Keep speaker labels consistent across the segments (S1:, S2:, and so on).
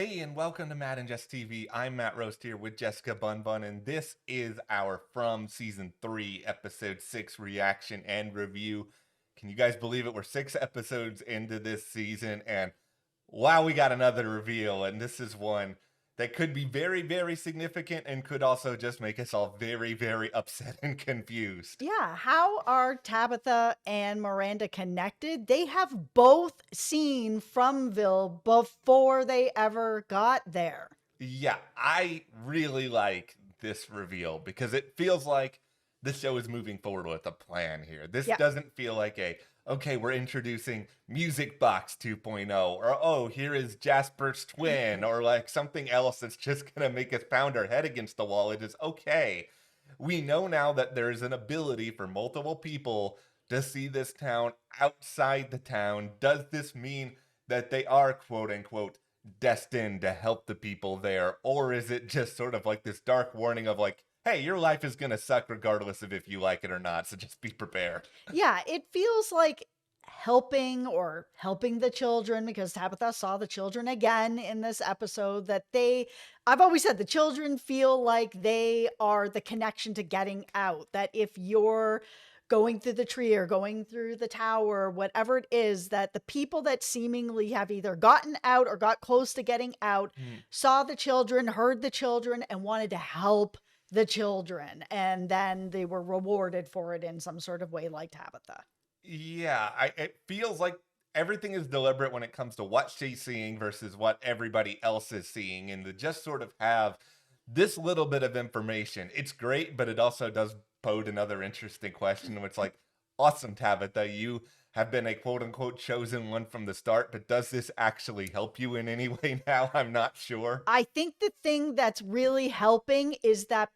S1: Hey, and welcome to Matt and Jess TV. I'm Matt Roast here with Jessica Bun Bun, and this is our From Season 3, Episode 6 reaction and review. Can you guys believe it? We're 6 episodes into this season, and wow, we got another reveal, and this is one that could be very, very significant and could also just make us all very, very upset and confused.
S2: Yeah, how are Tabitha and Miranda connected? They have both seen Fromville before they ever got there.
S1: Yeah, I really like this reveal because it feels like the show is moving forward with a plan here. This
S2: Yeah.
S1: doesn't feel like okay, we're introducing Music Box 2.0, or oh, here is Jasper's twin, or like something else that's just going to make us pound our head against the wall. It is okay. We know now that there is an ability for multiple people to see this town outside the town. Does this mean that they are quote unquote destined to help the people there? Or is it just sort of like this dark warning of like, hey, your life is going to suck regardless of if you like it or not, so just be prepared?
S2: Yeah, it feels like helping the children because Tabitha saw the children again in this episode that I've always said the children feel like they are the connection to getting out, that if you're going through the tree or going through the tower, whatever it is, that the people that seemingly have either gotten out or got close to getting out saw the children, heard the children, and wanted to help the children. And then they were rewarded for it in some sort of way, like Tabitha.
S1: Yeah, it feels like everything is deliberate when it comes to what she's seeing versus what everybody else is seeing, and to just sort of have this little bit of information. It's great, but it also does pose another interesting question, which like, awesome, Tabitha, you have been a quote unquote chosen one from the start, but does this actually help you in any way now? I'm not sure.
S2: I think the thing that's really helping is that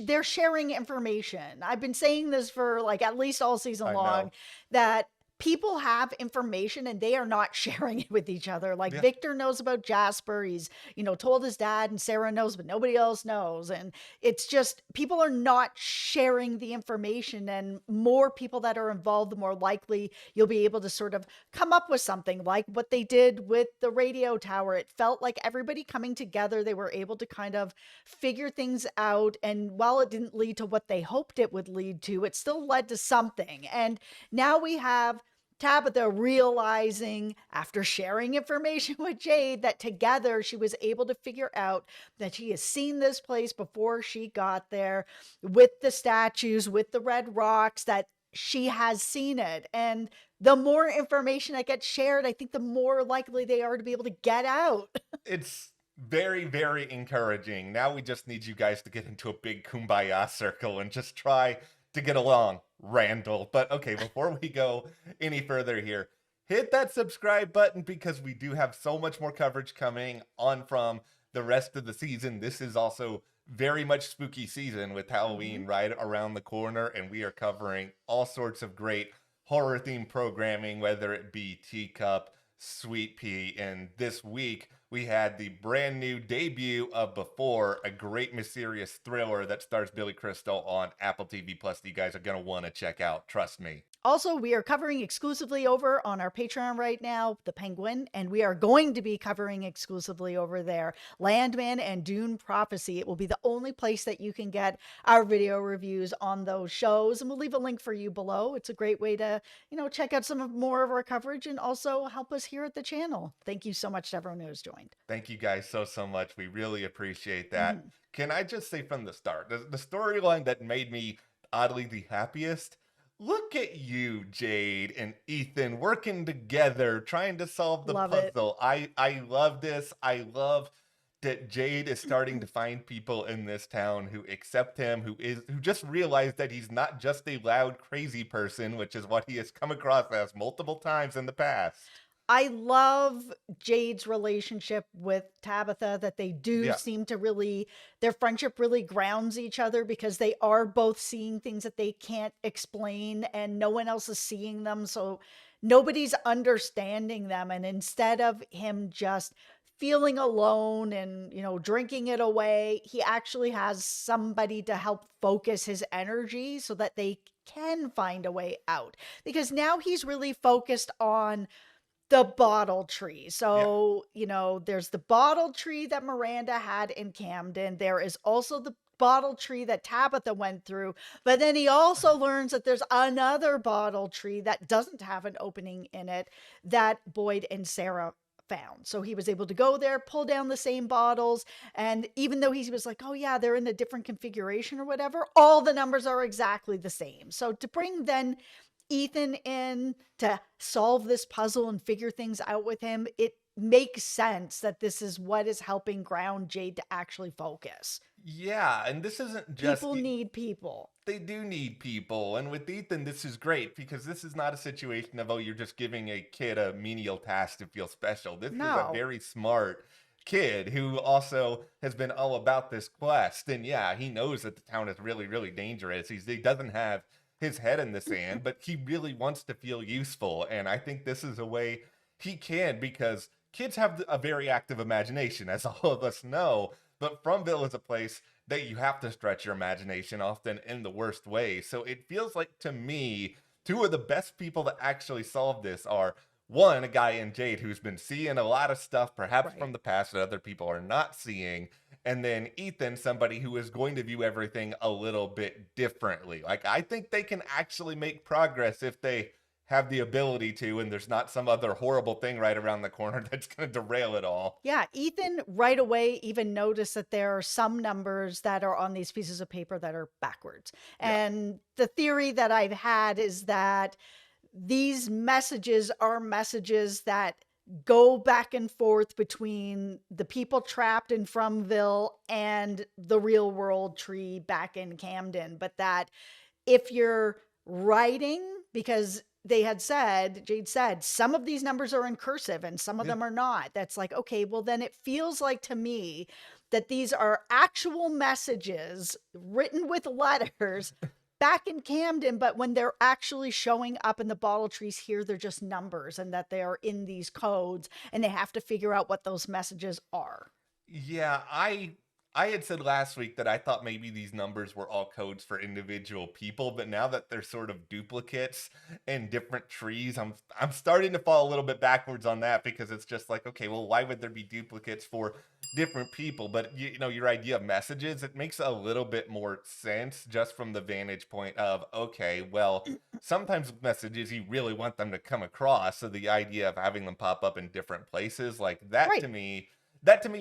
S2: they're sharing information. I've been saying this for like at least all season
S1: I
S2: long,
S1: know.
S2: that people have information and they are not sharing it with each other. Like
S1: Yeah.
S2: Victor knows about Jasper. He's, told his dad, and Sarah knows, but nobody else knows. And it's just people are not sharing the information, and more people that are involved, the more likely you'll be able to sort of come up with something like what they did with the radio tower. It felt like everybody coming together, they were able to kind of figure things out. And while it didn't lead to what they hoped it would lead to, it still led to something. And now we have Tabitha realizing after sharing information with Jade that together she was able to figure out that she has seen this place before she got there, with the statues, with the red rocks, that she has seen it. And the more information that gets shared, I think the more likely they are to be able to get out.
S1: It's very, very encouraging. Now we just need you guys to get into a big kumbaya circle and just try to get along, Randall. But okay, before we go any further here, hit that subscribe button because we do have so much more coverage coming on from the rest of the season. This is also very much spooky season with Halloween right around the corner, and we are covering all sorts of great horror themed programming, whether it be Teacup, Sweet Pea, and this week we had the brand new debut of Before, a great mysterious thriller that stars Billy Crystal on Apple TV Plus that you guys are going to want to check out. Trust me.
S2: Also, we are covering exclusively over on our Patreon right now, The Penguin, and we are going to be covering exclusively over there Landman and Dune Prophecy. It will be the only place that you can get our video reviews on those shows, and we'll leave a link for you below. It's a great way to, check out more of our coverage and also help us here at the channel. Thank you so much to everyone who has joined.
S1: Thank you guys so much. We really appreciate that. Can I just say from the start, the storyline that made me oddly the happiest? Look at you, Jade and Ethan, working together, trying to solve the
S2: Love it.
S1: puzzle. I love this. I love that Jade is starting to find people in this town who accept him, who just realized that he's not just a loud, crazy person, which is what he has come across as multiple times in the past.
S2: I love Jade's relationship with Tabitha, that they do seem to really, their friendship really grounds each other because they are both seeing things that they can't explain and no one else is seeing them. So nobody's understanding them. And instead of him just feeling alone and, drinking it away, he actually has somebody to help focus his energy so that they can find a way out. Because now he's really focused on the bottle tree.
S1: Yeah.
S2: So, there's the bottle tree that Miranda had in Camden. There is also the bottle tree that Tabitha went through. But then he also learns that there's another bottle tree that doesn't have an opening in it that Boyd and Sarah found. So he was able to go there, pull down the same bottles. And even though he was like, oh, yeah, they're in a different configuration or whatever, all the numbers are exactly the same. So to bring then Ethan in to solve this puzzle and figure things out with him, it makes sense that this is what is helping ground Jade to actually focus.
S1: Yeah, and this isn't just
S2: People need people.
S1: they do need people. And with Ethan, this is great because this is not a situation of, oh, you're just giving a kid a menial task to feel special. This is a
S2: No.
S1: very smart kid who also has been all about this quest. And yeah, he knows that the town is really, really dangerous. He doesn't have his head in the sand, but he really wants to feel useful. And I think this is a way he can, because kids have a very active imagination, as all of us know. But Fromville is a place that you have to stretch your imagination, often in the worst way. So it feels like, to me, two of the best people that actually solve this are, one, a guy in Jade who's been seeing a lot of stuff, perhaps
S2: Right.
S1: from the past, that other people are not seeing. And then Ethan, somebody who is going to view everything a little bit differently. Like, I think they can actually make progress if they have the ability to, and there's not some other horrible thing right around the corner that's going to derail it all.
S2: Yeah, Ethan right away even noticed that there are some numbers that are on these pieces of paper that are backwards.
S1: Yeah.
S2: And the theory that I've had is that these messages are messages that go back and forth between the people trapped in Fromville and the real world tree back in Camden. But that if you're writing, because Jade said, some of these numbers are in cursive and some of
S1: Yeah.
S2: them are not. That's like, okay, well, then it feels like to me that these are actual messages written with letters back in Camden, but when they're actually showing up in the bottle trees here, they're just numbers, and that they are in these codes and they have to figure out what those messages are.
S1: Yeah, I had said last week that I thought maybe these numbers were all codes for individual people, but now that they're sort of duplicates in different trees, I'm starting to fall a little bit backwards on that, because it's just like, okay, well, why would there be duplicates for different people? But your idea of messages, it makes a little bit more sense just from the vantage point of, okay, well, sometimes with messages you really want them to come across, so the idea of having them pop up in different places, like that,
S2: Right.
S1: to me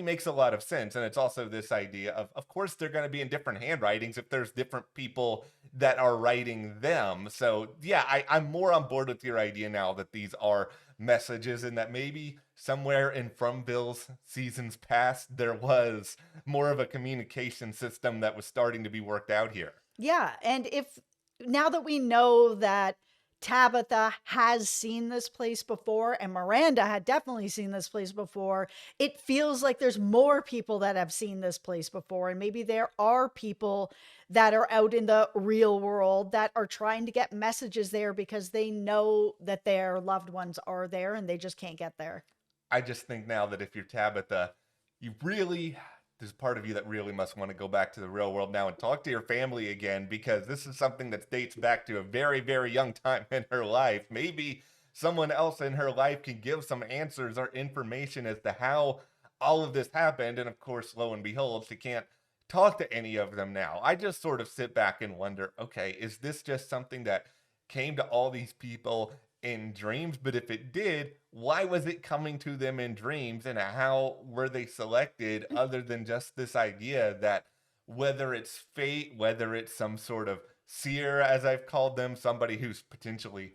S1: makes a lot of sense. And it's also this idea of course they're going to be in different handwritings if there's different people that are writing them. So yeah, I'm more on board with your idea now that these are messages, and that maybe somewhere in Fromville's seasons past there was more of a communication system that was starting to be worked out here.
S2: Yeah. And if now that we know that Tabitha has seen this place before and Miranda had definitely seen this place before, it feels like there's more people that have seen this place before. And maybe there are people that are out in the real world that are trying to get messages there because they know that their loved ones are there and they just can't get there.
S1: I just think now that if you're Tabitha, you really, there's part of you that really must want to go back to the real world now and talk to your family again, because this is something that dates back to a very, very young time in her life. Maybe someone else in her life can give some answers or information as to how all of this happened. And of course, lo and behold, she can't talk to any of them now. I just sort of sit back and wonder, okay, is this just something that came to all these people in dreams? But if it did, why was it coming to them in dreams, and how were they selected, other than just this idea that whether it's fate, whether it's some sort of seer, as I've called them, somebody who's potentially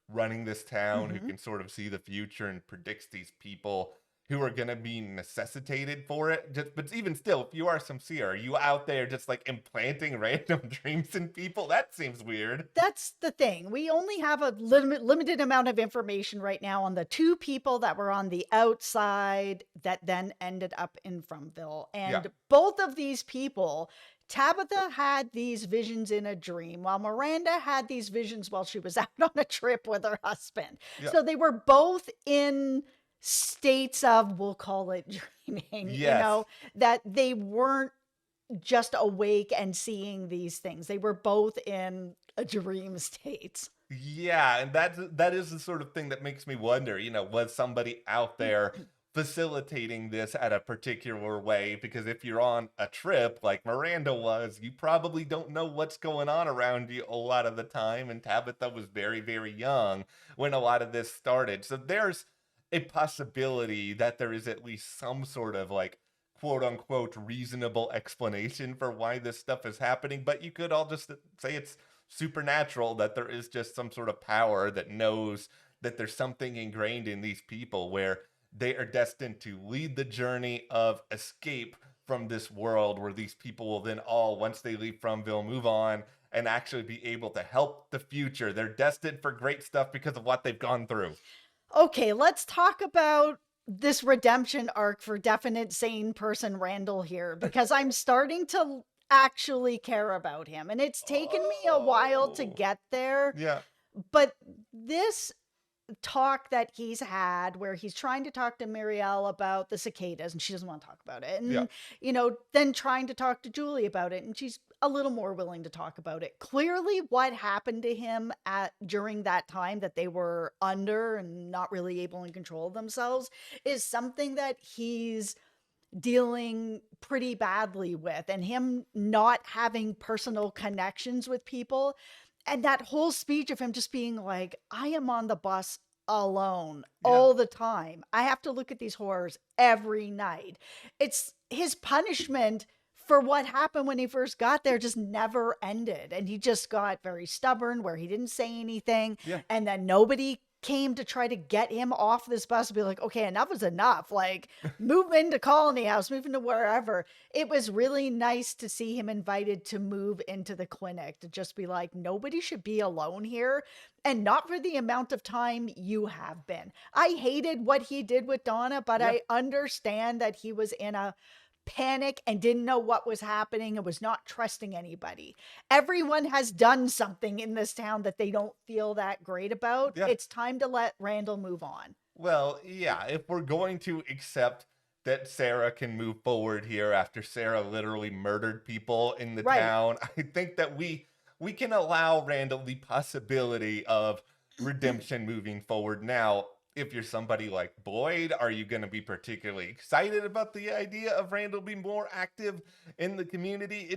S1: running this town, who
S2: Mhm.
S1: can sort of see the future and predicts these people who are going to be necessitated for it. Just, but even still, if you are some seer, are you out there just like implanting random dreams in people? That seems weird.
S2: That's the thing. We only have a limited amount of information right now on the two people that were on the outside that then ended up in Fromville.
S1: Yeah.
S2: And both of these people, Tabitha had these visions in a dream, while Miranda had these visions while she was out on a trip with her husband.
S1: Yeah.
S2: So they were both in states of, we'll call it dreaming,
S1: Yes.
S2: that they weren't just awake and seeing these things. They were both in a dream state.
S1: Yeah, and that is the sort of thing that makes me wonder, was somebody out there facilitating this at a particular way? Because if you're on a trip like Miranda was, you probably don't know what's going on around you a lot of the time. And Tabitha was very, very young when a lot of this started. So there's a possibility that there is at least some sort of like quote unquote reasonable explanation for why this stuff is happening. But you could all just say it's supernatural, that there is just some sort of power that knows that there's something ingrained in these people where they are destined to lead the journey of escape from this world, where these people will then all, once they leave Fromville, move on and actually be able to help the future. They're destined for great stuff because of what they've gone through.
S2: Okay, let's talk about this redemption arc for definite sane person Randall here, because I'm starting to actually care about him. And it's taken me a while to
S1: Oh,
S2: get there,
S1: yeah,
S2: but this talk that he's had where he's trying to talk to Muriel about the cicadas and she doesn't want to talk about it.
S1: yeah.
S2: And, then trying to talk to Julie about it and she's a little more willing to talk about it. Clearly what happened to him at during that time that they were under and not really able to control themselves is something that he's dealing pretty badly with, and him not having personal connections with people. And that whole speech of him just being like, I am on the bus alone
S1: Yeah.
S2: all the time. I have to look at these horrors every night. It's his punishment for what happened when he first got there just never ended. And he just got very stubborn where he didn't say anything.
S1: Yeah.
S2: And then nobody came to try to get him off this bus and be like, okay, enough is enough. Like, move into Colony House, move into wherever. It was really nice to see him invited to move into the clinic, to just be like, nobody should be alone here, and not for the amount of time you have been. I hated what he did with Donna, but
S1: Yeah.
S2: I understand that he was in a panic and didn't know what was happening and was not trusting anybody. Everyone has done something in this town that they don't feel that great about.
S1: Yeah.
S2: It's time to let Randall move on.
S1: Well, yeah, if we're going to accept that Sarah can move forward here after Sarah literally murdered people in the
S2: Right.
S1: town, I think that we can allow Randall the possibility of redemption moving forward. Now, if you're somebody like Boyd, are you going to be particularly excited about the idea of Randall being more active in the community?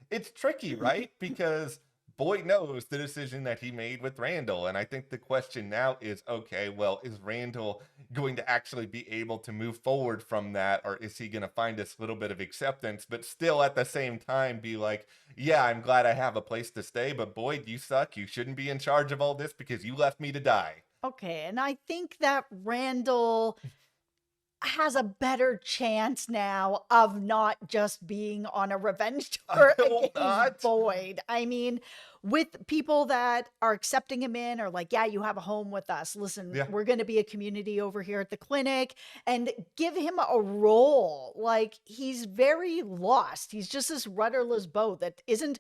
S1: It's tricky, right? Because Boyd knows the decision that he made with Randall. And I think the question now is, okay, well, is Randall going to actually be able to move forward from that? Or is he going to find this little bit of acceptance, but still at the same time be like, yeah, I'm glad I have a place to stay, but Boyd, you suck. You shouldn't be in charge of all this because you left me to die.
S2: Okay, and I think that Randall has a better chance now of not just being on a revenge
S1: I
S2: tour
S1: hope
S2: against
S1: not.
S2: Boyd. I mean, with people that are accepting him in or like, yeah, you have a home with us. Listen,
S1: Yeah.
S2: we're going to be a community over here at the clinic and give him a role. Like, he's very lost. He's just this rudderless boat that isn't,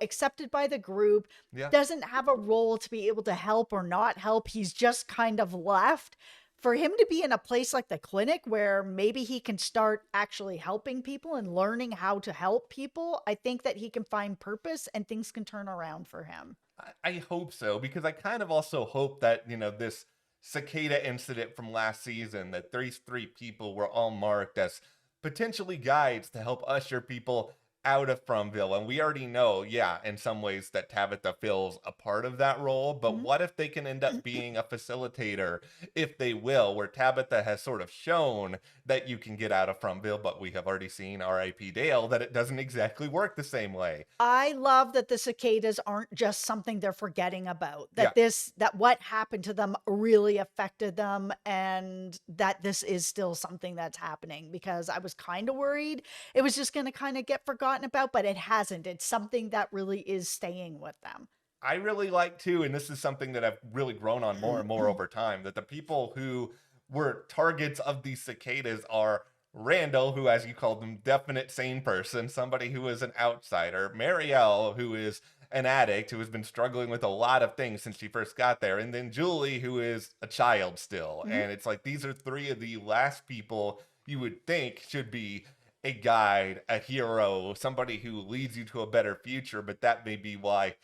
S2: accepted by the group,
S1: Yeah.
S2: doesn't have a role to be able to help or not help. He's just kind of left. For him to be in a place like the clinic where maybe he can start actually helping people and learning how to help people, I think that he can find purpose and things can turn around for him.
S1: I hope so, because I kind of also hope that, this cicada incident from last season, that these three people were all marked as potentially guides to help usher people out of Fromville. And we already know, yeah, in some ways that Tabitha fills a part of that role. But
S2: Mhm.
S1: what if they can end up being a facilitator, if they will, where Tabitha has sort of shown that you can get out of Fromville, but we have already seen R.I.P. Dale that it doesn't exactly work the same way.
S2: I love that the cicadas aren't just something they're forgetting about.
S1: Yeah.
S2: That what happened to them really affected them and that this is still something that's happening, because I was kind of worried it was just going to kind of get forgotten about, but it hasn't. It's something that really is staying with them.
S1: I really like too, and this is something that I've really grown on more and more over time, that the people who were targets of these cicadas are Randall, who, as you called him, definite sane person, somebody who is an outsider, Marielle, who is an addict, who has been struggling with a lot of things since she first got there, and then Julie, who is a child still.
S2: Mhm.
S1: And it's like these are three of the last people you would think should be a guide, a hero, somebody who leads you to a better future, but that may be why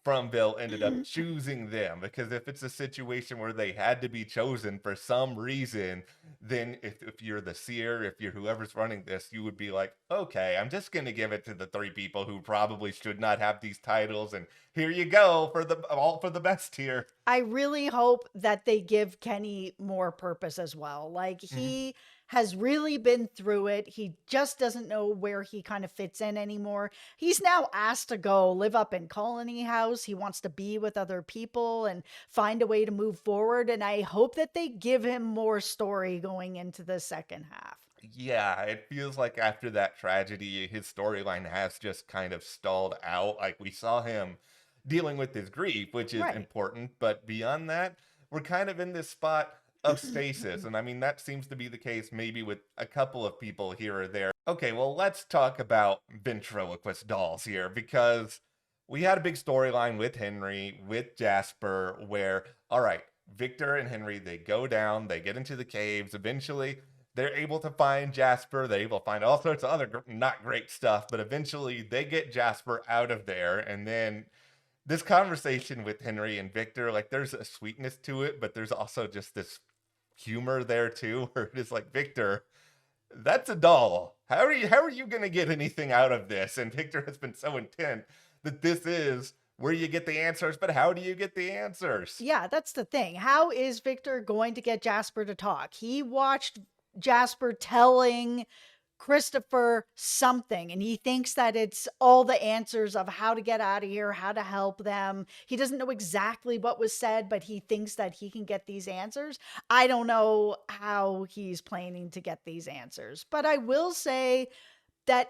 S1: Fromville ended up choosing them, because if it's a situation where they had to be chosen for some reason, then if you're the seer, if you're whoever's running this, you would be like, okay, I'm just going to give it to the three people who probably should not have these titles, and here you go for the all for the best here.
S2: I really hope that they give Kenny more purpose as well. Like,
S1: Mhm.
S2: he has really been through it. He just doesn't know where he kind of fits in anymore. He's now asked to go live up in Colony House. He wants to be with other people and find a way to move forward. And I hope that they give him more story going into the second half.
S1: Yeah, it feels like after that tragedy, his storyline has just kind of stalled out. Like, we saw him dealing with his grief, which is
S2: Right.
S1: important, but beyond that, we're kind of in this spot of stasis. And I mean, that seems to be the case maybe with a couple of people here or there. Okay, well, let's talk about ventriloquist dolls here, because we had a big storyline with Henry, with Jasper, where, all right, Victor and Henry, they go down, they get into the caves. Eventually, they're able to find Jasper. They're able to find all sorts of other not great stuff, but eventually they get Jasper out of there. And then this conversation with Henry and Victor, like, there's a sweetness to it, but there's also just this humor there too, where it is like, Victor, that's a doll. How are you gonna get anything out of this? And Victor has been so intent that this is where you get the answers, but how do you get the answers?
S2: Yeah, that's the thing. How is Victor going to get Jasper to talk? He watched Jasper telling Christopher something, and he thinks that it's all the answers of how to get out of here, how to help them. He doesn't know exactly what was said, but he thinks that he can get these answers. I don't know how he's planning to get these answers, but I will say that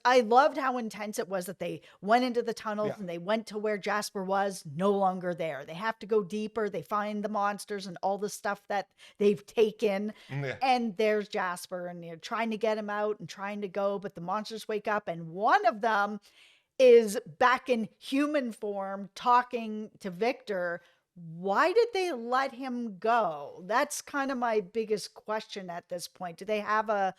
S2: I loved how intense it was that they went into the tunnels
S1: Yeah.
S2: and they went to where Jasper was no longer there. They have to go deeper. They find the monsters and all the stuff that they've taken.
S1: Yeah.
S2: And there's Jasper, and they're trying to get him out and trying to go, but the monsters wake up, and one of them is back in human form talking to Victor. Why did they let him go? That's kind of my biggest question at this point. Do they have a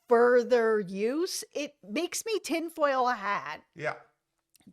S2: further use? It makes me tinfoil hat
S1: Yeah.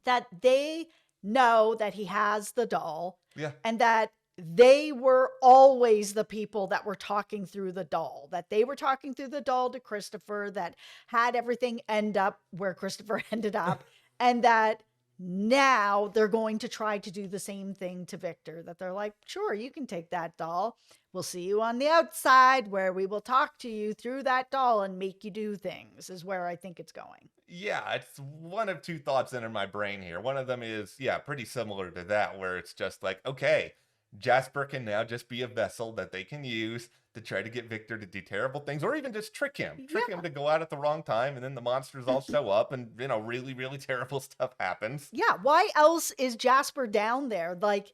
S2: that they know that he has the doll
S1: Yeah.
S2: and that they were always the people that were talking through the doll, that they were talking through the doll to Christopher, that had everything end up where Christopher ended up, and that now they're going to try to do the same thing to Victor, that they're like, sure, you can take that doll. We'll see you on the outside where we will talk to you through that doll and make you do things, is where I think it's going.
S1: Yeah, it's one of two thoughts enter my brain here. One of them is, yeah, pretty similar to that, where it's just like, okay, Jasper can now just be a vessel that they can use to try to get Victor to do terrible things, or even just trick him
S2: Yeah.
S1: to go out at the wrong time, and then the monsters all show up, and really, really terrible stuff happens.
S2: Yeah, why else is Jasper down there? Like,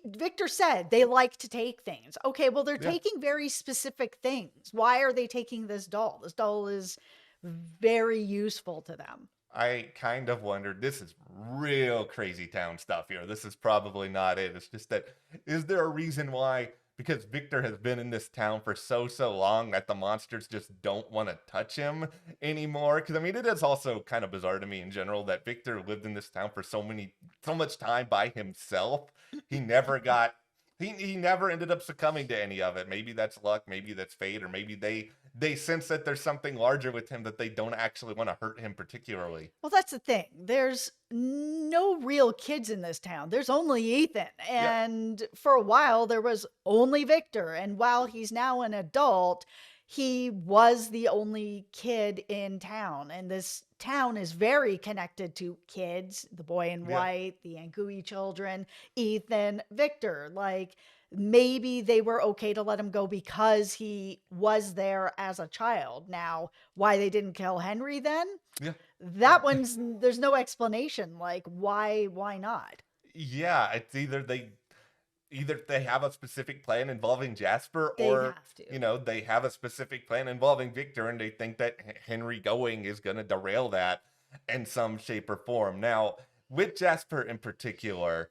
S2: Victor said they like to take things. Okay, well, they're
S1: Yeah.
S2: taking very specific things. Why are they taking this doll? This doll is very useful to them.
S1: I kind of wondered, this is real crazy town stuff here. This is probably not it. It's just that, is there a reason why? Because Victor has been in this town for so long that the monsters just don't want to touch him anymore. Because I mean, it is also kind of bizarre to me in general that Victor lived in this town for so much time by himself. He never got. He never ended up succumbing to any of it. Maybe that's luck, maybe that's fate, or maybe they sense that there's something larger with him that they don't actually want to hurt him particularly.
S2: Well, that's the thing. There's no real kids in this town. There's only Ethan.
S1: Yeah.
S2: And for a while, there was only Victor. And while he's now an adult, he was the only kid in town. And this town is very connected to kids, the boy in
S1: Yeah.
S2: white, the Angui children, Ethan, Victor. Like, maybe they were okay to let him go because he was there as a child. Now, why they didn't kill Henry then?
S1: Yeah.
S2: That one's there's no explanation, like, why not?
S1: Yeah, it's either they have a specific plan involving Jasper,
S2: They'd
S1: or
S2: have to.
S1: they have a specific plan involving Victor, and they think that Henry going is going to derail that in some shape or form. Now, with Jasper in particular,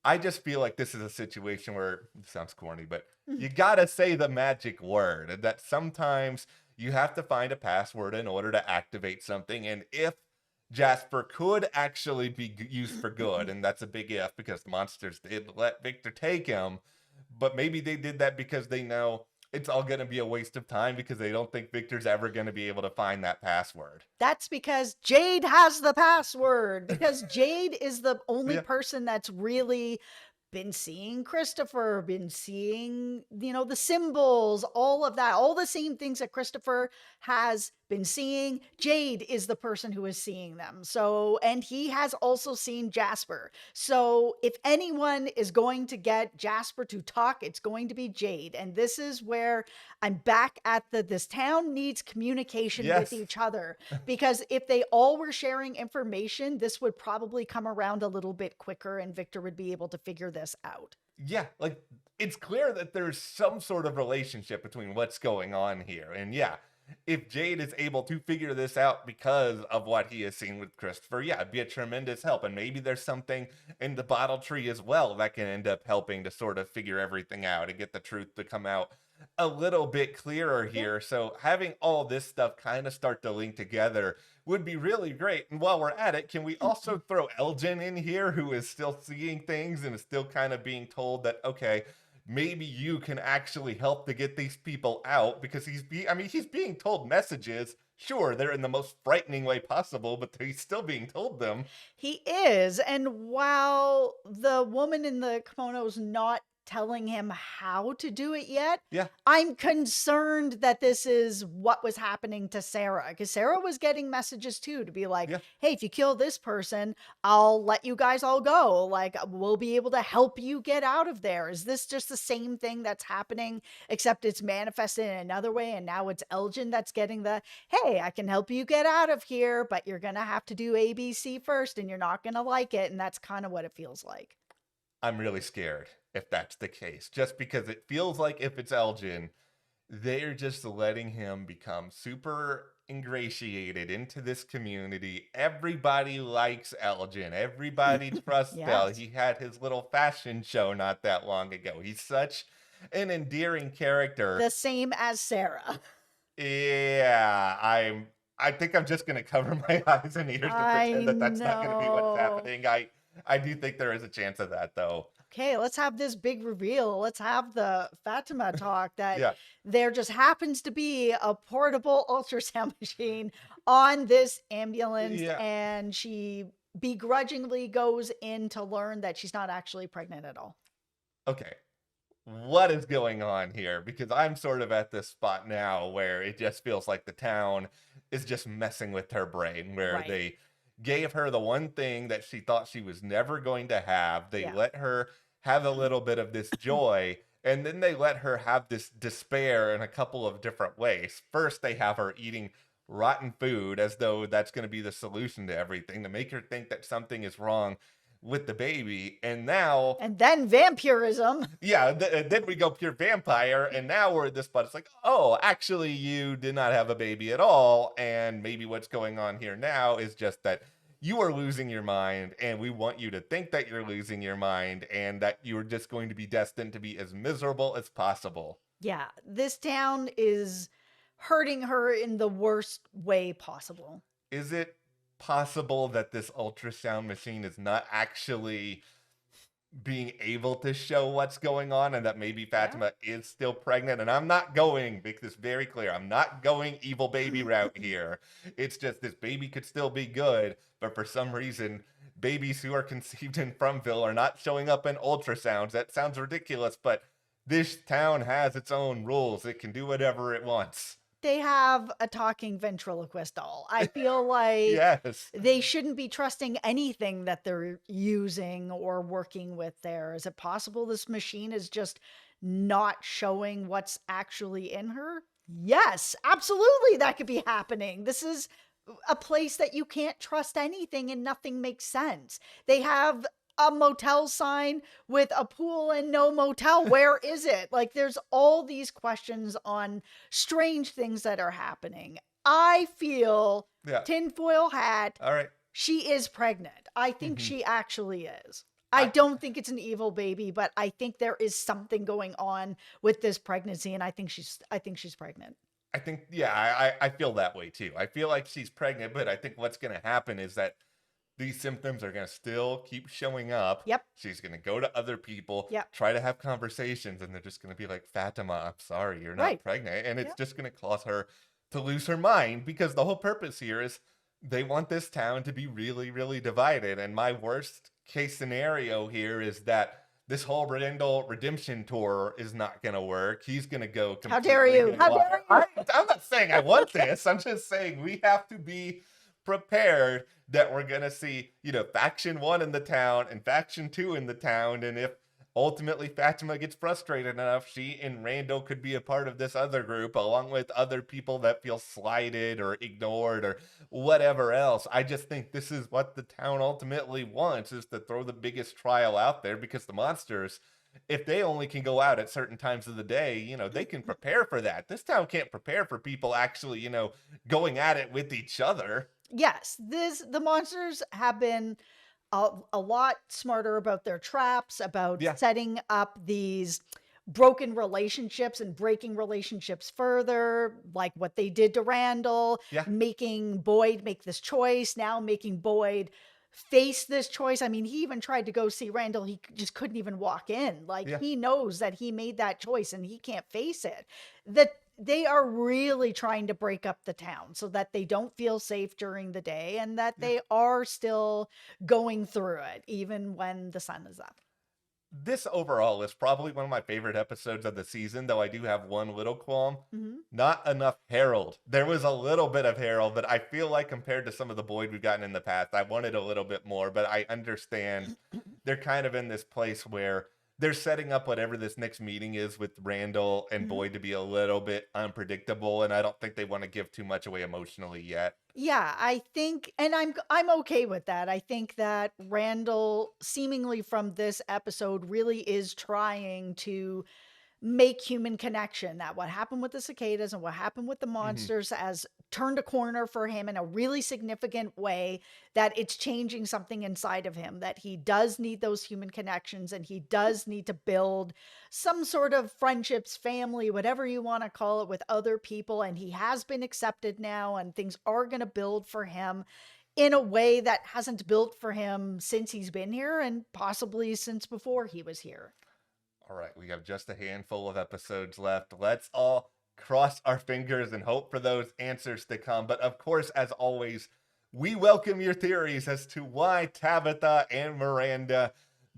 S1: I just feel like this is a situation where, it sounds corny, but
S2: Mhm.
S1: you got to say the magic word, and that sometimes you have to find a password in order to activate something. And if Jasper could actually be used for good, and that's a big if because the monsters did let Victor take him. But maybe they did that because they know it's all going to be a waste of time because they don't think Victor's ever going to be able to find that password.
S2: That's because Jade has the password, because Jade is the only
S1: Yeah.
S2: person that's really been seeing Christopher, been seeing, the symbols, all of that, all the same things that Christopher has been seeing. Jade is the person who is seeing them. So, and he has also seen Jasper. So, if anyone is going to get Jasper to talk, it's going to be Jade. And this is where I'm back at this town needs communication with
S1: Yes.
S2: each other, because if they all were sharing information, this would probably come around a little bit quicker and Victor would be able to figure this out.
S1: Yeah, like it's clear that there's some sort of relationship between what's going on here. And yeah, if Jade is able to figure this out because of what he has seen with Christopher, yeah, it'd be a tremendous help. And maybe there's something in the bottle tree as well that can end up helping to sort of figure everything out and get the truth to come out a little bit clearer here. So having all this stuff kind of start to link together would be really great. And while we're at it, can we also throw Elgin in here, who is still seeing things and is still kind of being told that, okay, maybe you can actually help to get these people out, because he's being told messages. Sure, they're in the most frightening way possible, but he's still being told them.
S2: He is. And while the woman in the kimono's not telling him how to do it yet,
S1: Yeah.
S2: I'm concerned that this is what was happening to Sarah, because Sarah was getting messages too to be like,
S1: Yeah.
S2: hey, if you kill this person, I'll let you guys all go. Like, we'll be able to help you get out of there. Is this just the same thing that's happening, except it's manifested in another way? And now it's Elgin that's getting the, hey, I can help you get out of here, but you're going to have to do ABC first and you're not going to like it. And that's kind of what it feels like.
S1: I'm really scared if that's the case, just because it feels like if it's Elgin, they're just letting him become super ingratiated into this community. Everybody likes Elgin. Everybody trusts Belle.
S2: Yes.
S1: He had his little fashion show not that long ago. He's such an endearing character.
S2: The same as Sarah.
S1: Yeah, I think I'm just gonna cover my eyes and ears to pretend that that's not gonna be what's happening. I do think there is a chance of that, though.
S2: Okay, let's have this big reveal. Let's have the Fatima talk that
S1: Yeah.
S2: there just happens to be a portable ultrasound machine on this ambulance,
S1: Yeah.
S2: and she begrudgingly goes in to learn that she's not actually pregnant at all.
S1: Okay. What is going on here? Because I'm sort of at this spot now where it just feels like the town is just messing with her brain, where
S2: Right.
S1: they gave her the one thing that she thought she was never going to have. They
S2: Yeah.
S1: let her have a little bit of this joy, and then they let her have this despair in a couple of different ways. First, they have her eating rotten food as though that's going to be the solution to everything, to make her think that something is wrong with the baby. And now,
S2: And then vampirism.
S1: yeah, then we go pure vampire, and now we're at this spot. It's like, oh, actually, you did not have a baby at all, and maybe what's going on here now is just that you are losing your mind, and we want you to think that you're losing your mind, and that you're just going to be destined to be as miserable as possible.
S2: Yeah, this town is hurting her in the worst way possible.
S1: Is it possible that this ultrasound machine is not actually being able to show what's going on, and that maybe Fatima is still pregnant? And I'm not going, make this very clear, I'm not going evil baby route here. It's just this baby could still be good, but for some reason, babies who are conceived in Fromville are not showing up in ultrasounds. That sounds ridiculous, but this town has its own rules. It can do whatever it wants.
S2: They have a talking ventriloquist doll. I feel like
S1: Yes.
S2: they shouldn't be trusting anything that they're using or working with there. Is it possible this machine is just not showing what's actually in her? Yes, absolutely, that could be happening. This is a place that you can't trust anything and nothing makes sense. They have a motel sign with a pool and no motel. Where is it? Like, there's all these questions on strange things that are happening. I feel,
S1: Yeah.
S2: tinfoil hat,
S1: All right.
S2: she is pregnant. I think
S1: Mhm.
S2: she actually is. I don't think it's an evil baby, but I think there is something going on with this pregnancy, and I think she's pregnant.
S1: I think, yeah, I feel that way too. I feel like she's pregnant, but I think what's going to happen is that these symptoms are going to still keep showing up.
S2: Yep.
S1: She's going to go to other people,
S2: Yep.
S1: try to have conversations, and they're just going to be like, Fatima, I'm sorry, you're not
S2: Right.
S1: pregnant. And it's
S2: Yep.
S1: just going to cause her to lose her mind, because the whole purpose here is they want this town to be really, really divided. And my worst case scenario here is that this whole Randall redemption tour is not going to work. He's going to go completely.
S2: How dare you? How dare you?
S1: I'm not saying I want this. I'm just saying we have to be prepared that we're going to see, faction 1 in the town and faction 2 in the town. And if ultimately Fatima gets frustrated enough, she and Randall could be a part of this other group, along with other people that feel slighted or ignored or whatever else. I just think this is what the town ultimately wants, is to throw the biggest trial out there, because the monsters, if they only can go out at certain times of the day, they can prepare for that. This town can't prepare for people actually, going at it with each other.
S2: Yes, the monsters have been a lot smarter about their traps, about setting up these broken relationships and breaking relationships further, like what they did to Randall, making Boyd make this choice, now making Boyd face this choice. I mean, he even tried to go see Randall. He just couldn't even walk in. He knows that he made that choice and he can't face it. That they are really trying to break up the town so that they don't feel safe during the day, and that they are still going through it even when the sun is up.
S1: This overall is probably one of my favorite episodes of the season, though I do have one little qualm. Not enough Harold. There was a little bit of Harold, but I feel like compared to some of the Boyd we've gotten in the past, I wanted a little bit more, but I understand they're kind of in this place where they're setting up whatever this next meeting is with Randall and Boyd to be a little bit unpredictable, and I don't think they want to give too much away emotionally yet.
S2: Yeah, I think, and I'm okay with that. I think that Randall, seemingly from this episode, really is trying to make human connection. That what happened with the cicadas and what happened with the monsters has turned a corner for him in a really significant way, that it's changing something inside of him, that he does need those human connections and he does need to build some sort of friendships, family, whatever you want to call it, with other people. And he has been accepted now, and things are going to build for him in a way that hasn't built for him since he's been here, and possibly since before he was here.
S1: All right, we have just a handful of episodes left. Let's all cross our fingers and hope for those answers to come. But of course, as always, we welcome your theories as to why Tabitha and Miranda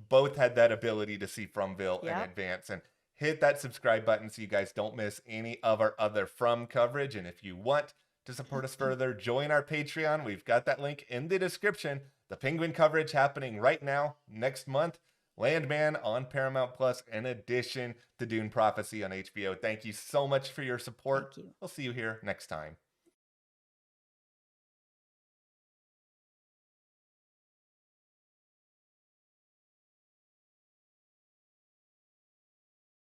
S1: both had that ability to see Fromville in advance. And hit that subscribe button so you guys don't miss any of our other From coverage. And if you want to support us further, join our Patreon. We've got that link in the description. The Penguin coverage happening right now, next month. Landman on Paramount Plus, in addition to Dune Prophecy on HBO. Thank you so much for your support.
S2: Thank you.
S1: We'll see you here next time.